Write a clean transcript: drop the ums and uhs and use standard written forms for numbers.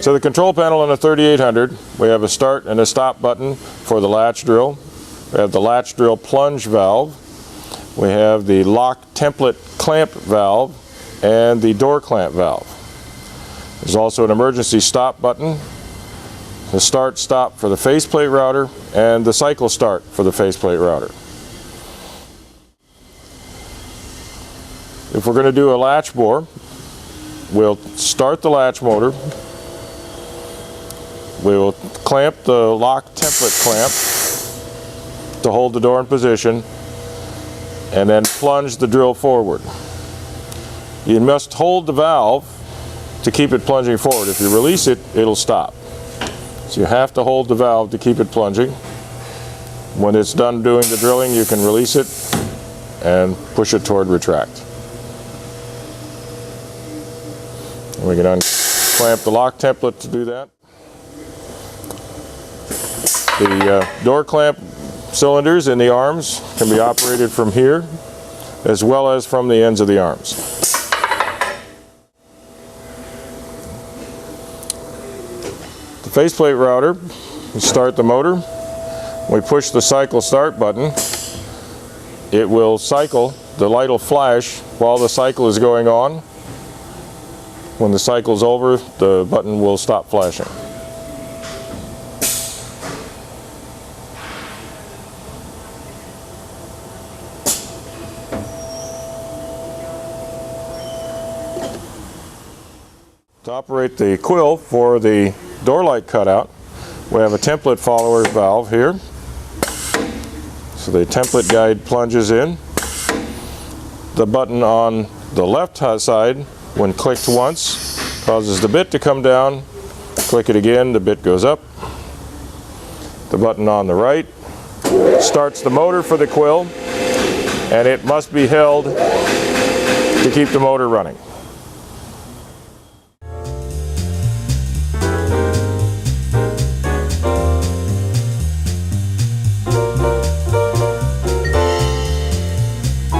So the control panel on a 3800, we have a start and a stop button for the latch drill. We have the latch drill plunge valve. We have the lock template clamp valve and the door clamp valve. There's also an emergency stop button, the start stop for the faceplate router, and the cycle start for the faceplate router. If we're going to do a latch bore, we'll start the latch motor. We will clamp the lock template clamp to hold the door in position, and then plunge the drill forward. You must hold the valve to keep it plunging forward. If you release it, it'll stop. So you have to hold the valve to keep it plunging. When it's done doing the drilling, you can release it and push it toward retract. And we can unclamp the lock template to do that. The door clamp cylinders in the arms can be operated from here as well as from the ends of the arms. The faceplate router, we start the motor. We push the cycle start button. It will cycle. The light will flash while the cycle is going on. When the cycle is over, the button will stop flashing. To operate the quill for the door light cutout, we have a template follower valve here. So the template guide plunges in. The button on the left side, when clicked once, causes the bit to come down. Click it again, the bit goes up. The button on the right starts the motor for the quill, and it must be held to keep the motor running.